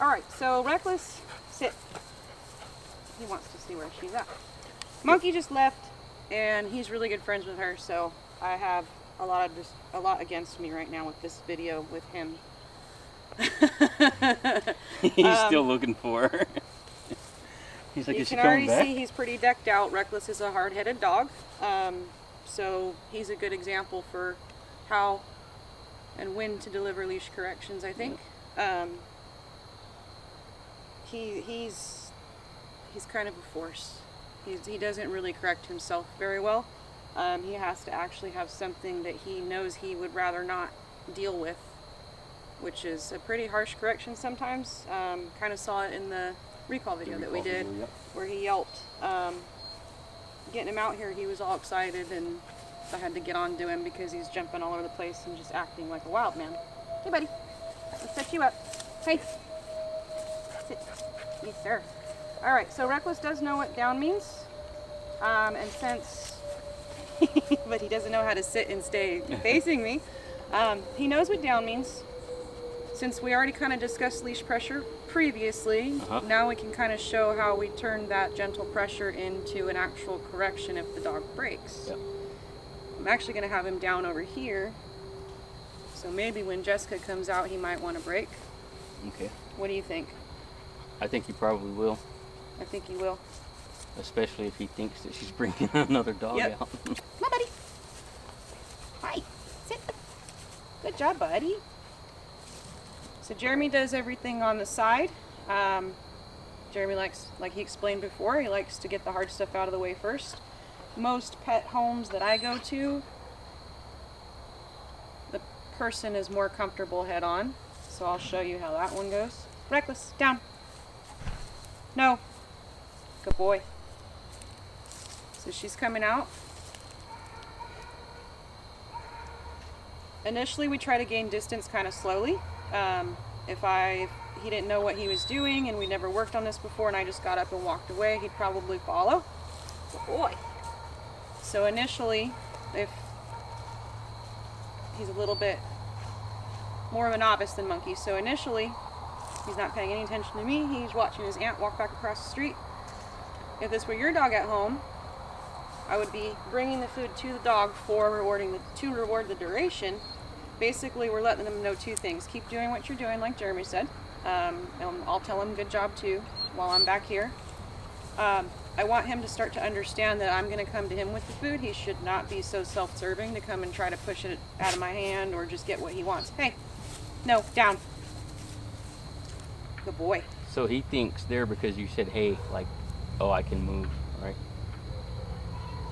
All right, so Reckless, sit. He wants to see where she's at. Monkey just left, and he's really good friends with her, so I have a lot against me right now with this video with him. He's still looking for her. He's like, is she coming back? You can already see he's pretty decked out. Reckless is a hard-headed dog, so he's a good example for how and when to deliver leash corrections, I think. Yeah. He's kind of a force. He doesn't really correct himself very well. He has to actually have something that he knows he would rather not deal with, which is a pretty harsh correction sometimes. Kind of saw it in the recall video that we did, yep, where he yelped. Getting him out here, he was all excited, and I had to get on to him because he's jumping all over the place and just acting like a wild man. Hey, buddy. Let's set you up. Hey. Sit. Yes, sir. All right, so Reckless does know what down means, and since, but he doesn't know how to sit and stay facing me. He knows what down means. Since we already kind of discussed leash pressure previously, now we can kind of show how we turn that gentle pressure into an actual correction if the dog breaks. Yep. I'm actually going to have him down over here, so maybe when Jessica comes out, he might want to break. Okay. What do you think? I think he probably will. I think he will. Especially if he thinks that she's bringing another dog out. Come on, buddy. Hi. Sit. Good job, buddy. So Jeremy does everything on the side. Jeremy likes, like he explained before, he likes to get the hard stuff out of the way first. Most pet homes that I go to, the person is more comfortable head on. So I'll show you how that one goes. Reckless, down. No. Good boy. So she's coming out. Initially, we try to gain distance kind of slowly. If he didn't know what he was doing and we never worked on this before and I just got up and walked away, he'd probably follow. Good boy. So initially, if he's a little bit more of a novice than Monkey, so initially, he's not paying any attention to me. He's watching his aunt walk back across the street. If this were your dog at home, I would be bringing the food to the dog to reward the duration. Basically, we're letting them know two things. Keep doing what you're doing, like Jeremy said. And I'll tell him good job too while I'm back here. I want him to start to understand that I'm going to come to him with the food. He should not be so self-serving to come and try to push it out of my hand or just get what he wants. Hey, no, down. Good boy. So he thinks there because you said, hey, like, oh, I can move, right?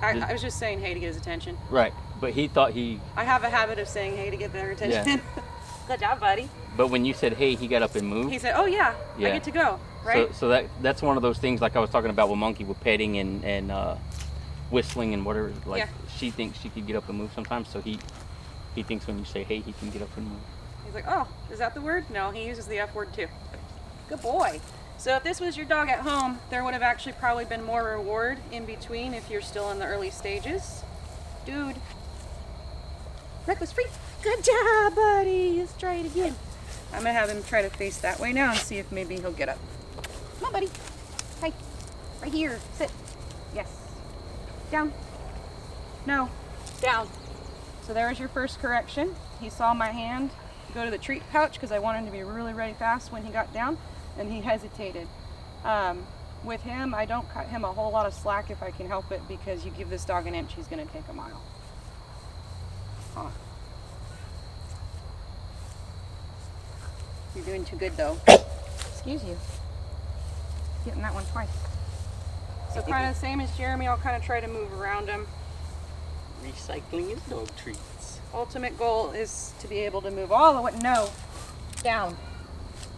I was just saying hey to get his attention. Right, but he thought I have a habit of saying hey to get their attention. Yeah. Good job, buddy. But when you said hey, he got up and moved? He said, oh yeah, I get to go, right? So that's one of those things like I was talking about with Monkey, with petting and whistling and whatever. Like she thinks she could get up and move sometimes, so he thinks when you say hey, he can get up and move. He's like, oh, is that the word? No, he uses the F word too. Good boy. So if this was your dog at home, there would have actually probably been more reward in between if you're still in the early stages. Dude. Reckless free. Good job, buddy. Let's try it again. I'm going to have him try to face that way now and see if maybe he'll get up. Come on, buddy. Hey. Right here. Sit. Yes. Down. No. Down. So there's your first correction. He saw my hand go to the treat pouch because I wanted him to be really, really fast when he got down. And he hesitated. With him, I don't cut him a whole lot of slack if I can help it, because you give this dog an inch, he's going to take a mile. You're doing too good, though. Excuse you. Getting that one twice. So kind of same as Jeremy, I'll kind of try to move around him. Recycling his dog treats. Ultimate goal is to be able to move all the way, down.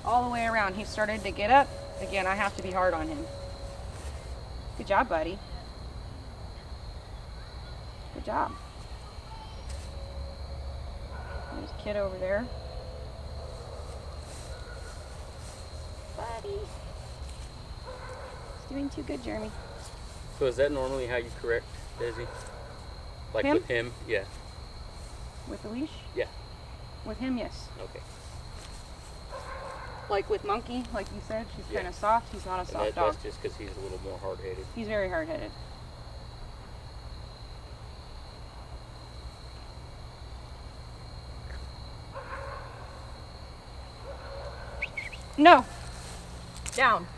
All the way around. He started to get up. Again, I have to be hard on him. Good job, buddy. Good job. There's a kid over there. Buddy. He's doing too good, Jeremy. So is that normally how you correct Desi? Like him? With him? Yeah. With the leash? Yeah. With him, yes. Okay. Like with Monkey, like you said, she's Yeah. kind of soft. He's not a soft dog. That's just because he's a little more hard-headed. He's very hard-headed. No. Down.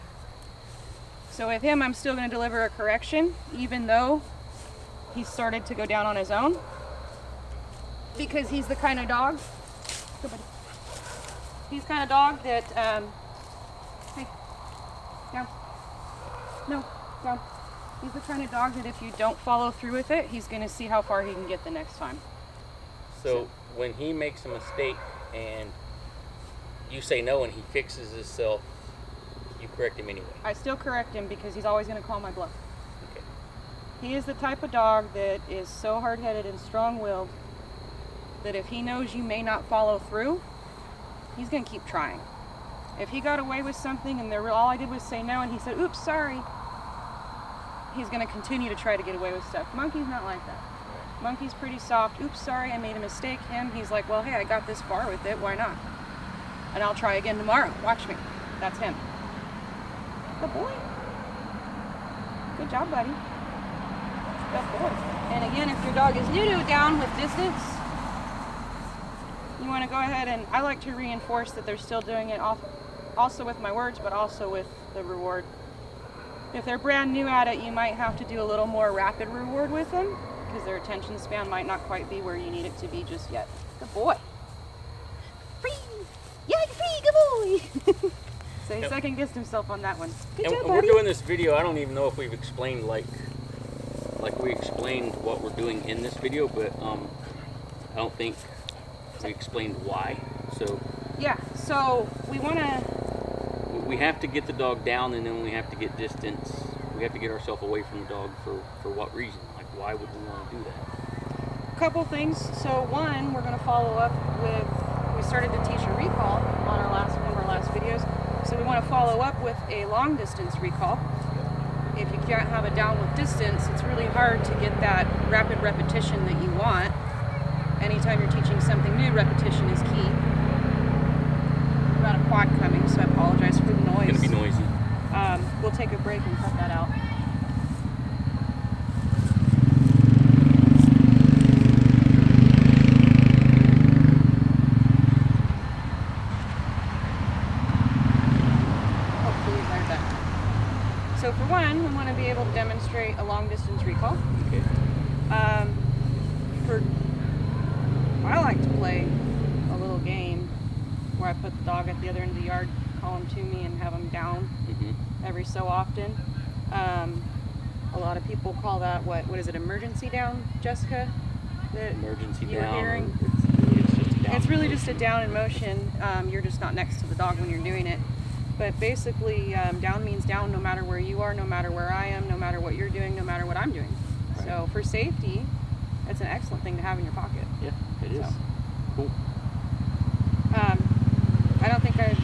So with him, I'm still going to deliver a correction, even though he started to go down on his own. Because he's the kind of dog. Go, buddy. He's the kind of dog that, hey, down. No, down. He's the kind of dog that if you don't follow through with it, he's going to see how far he can get the next time. So when he makes a mistake and you say no and he fixes himself, you correct him anyway. I still correct him because he's always going to call my bluff. Okay. He is the type of dog that is so hard-headed and strong-willed that if he knows you may not follow through, he's going to keep trying. If he got away with something and all I did was say no and he said, oops, sorry, he's going to continue to try to get away with stuff. Monkey's not like that. Monkey's pretty soft. Oops, sorry, I made a mistake. Him, he's like, well, hey, I got this far with it. Why not? And I'll try again tomorrow. Watch me. That's him. Good boy. Good job, buddy. Good boy. And again, if your dog is new to down with distance, you want to go ahead and I like to reinforce that they're still doing it also with my words, but also with the reward. If they're brand new at it, you might have to do a little more rapid reward with them because their attention span might not quite be where you need it to be just yet. Good boy. Free! Yeah, you're free! Good boy! So he second guessed himself on that one. Good job, buddy. We're doing this video. I don't even know if we've explained like we explained what we're doing in this video, but I don't think we explained why. So yeah, so we want to. We have to get the dog down, and then we have to get distance. We have to get ourselves away from the dog for what reason? Like, why would we want to do that? A couple things. So one, we're going to follow up with. We started to teach a recall on one of our last videos. So we want to follow up with a long distance recall. If you can't have a down with distance, it's really hard to get that rapid repetition that you want. Anytime you're teaching something new, repetition is key. We've got a quad coming, so I apologize for the noise. It's going to be noisy. We'll take a break and cut that out. So for one, we want to be able to demonstrate a long distance recall. Okay. I like to play a little game where I put the dog at the other end of the yard, call him to me, and have him down every so often. A lot of people call that what is it? Emergency down, Jessica? Emergency you down. Were hearing? It's just a down. It's really just a down in motion. You're just not next to the dog when you're doing it. But basically, down means down no matter where you are, no matter where I am, no matter what you're doing, no matter what I'm doing. Right. So for safety, it's an excellent thing to have in your pocket. Yeah, it is. Cool. I don't think I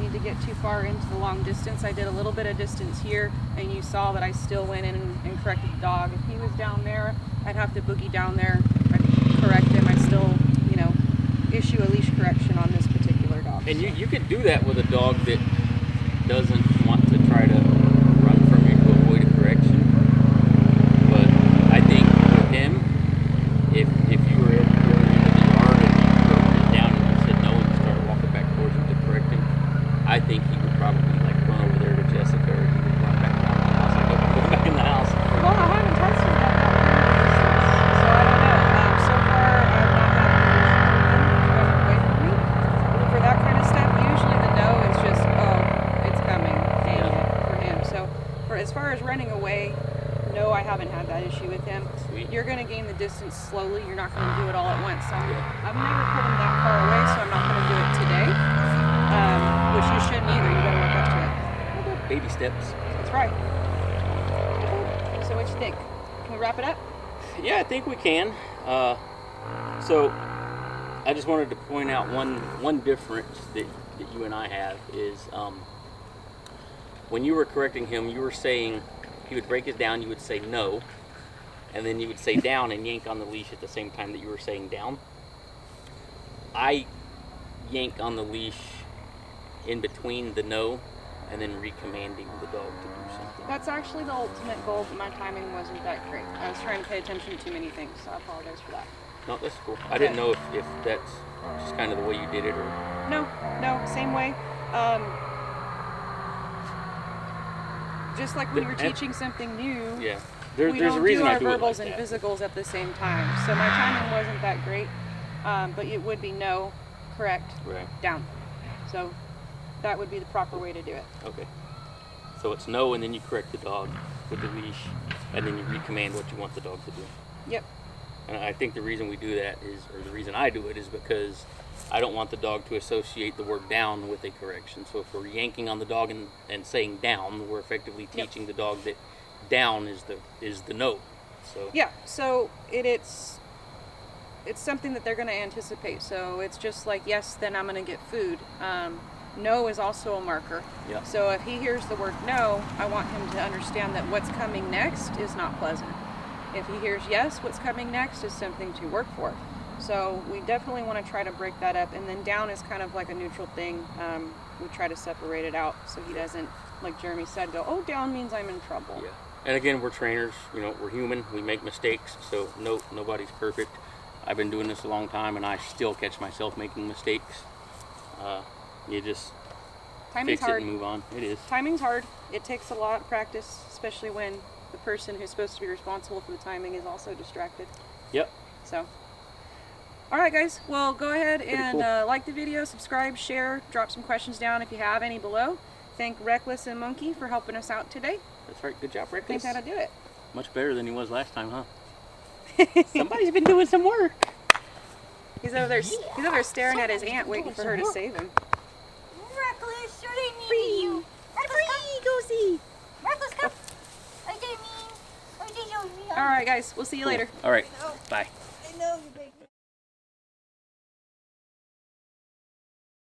need to get too far into the long distance. I did a little bit of distance here, and you saw that I still went in and corrected the dog. If he was down there, I'd have to boogie down there. I'd correct him. I'd still, issue a leash correction on this particular dog. And you could do that with a dog that doesn't want to try to run from you to avoid a correction. But I think with him, if you were in the yard and you broke him down and you said no and you started walking back towards him to correct him, I think he would probably run over there to Jessica, or he would run back down to the house. Go back in the house. Well, I haven't tested that distance, so I don't know. So far, I've not had away from me. For that kind of stuff, usually the no is just, it's coming, dang it, for him. So as far as running away, no, I haven't had that issue with him. Sweet. You're going to gain the distance slowly. You're not going to do it all at once. I've never put him that far away, so I'm not going to do it today, which you shouldn't either. You got to work up to it. Baby steps. That's right. So what you think? Can we wrap it up? Yeah, I think we can. So I just wanted to point out one difference that you and I have is when you were correcting him, you were saying he would break his down, you would say no, and then you would say down and yank on the leash at the same time that you were saying down. I yank on the leash in between the no and then recommanding the dog to do something. That's actually the ultimate goal, but my timing wasn't that great. I was trying to pay attention to too many things, so I apologize for that. No, that's cool. I didn't know if that's just kind of the way you did it or... No, same way. Just like when you're teaching something new, Yeah. we There's don't a reason do our I do it verbals like and that. physicals at the same time. So my timing wasn't that great, but it would be no, correct, Right. down. So that would be the proper way to do it. Okay. So it's no, and then you correct the dog with the leash, and then you recommand what you want the dog to do. Yep. And I think the reason we do that is, or the reason I do it, is because I don't want the dog to associate the word down with a correction. So if we're yanking on the dog and saying down, we're effectively teaching the dog that down is the no. So Yeah. So it's something that they're going to anticipate. So it's just like yes, then I'm going to get food. No is also a marker. Yeah. So if he hears the word no, I want him to understand that what's coming next is not pleasant. If he hears yes, what's coming next is something to work for. So we definitely want to try to break that up. And then down is kind of like a neutral thing. We try to separate it out so he doesn't, like Jeremy said, go, oh, down means I'm in trouble. Yeah. And again, we're trainers. You know, we're human. We make mistakes. So nobody's perfect. I've been doing this a long time, and I still catch myself making mistakes. You just Timing's fix hard. it and move on. It is. Timing's hard. It takes a lot of practice, especially when the person who's supposed to be responsible for the timing is also distracted. Yep. So, all right, guys. Well, go ahead and cool. like the video, subscribe, share, drop some questions down if you have any below. Thank Reckless and Monkey for helping us out today. That's right. Good job, Rick. I think that'll do it. Much better than he was last time, huh? Somebody's been doing some work. He's over there staring at his aunt, waiting for her to save him. Reckless, what do you mean? Reckless, Reckless, come. What do you mean? What do you mean? All right, guys. We'll see you later. All right. Bye. I know you big.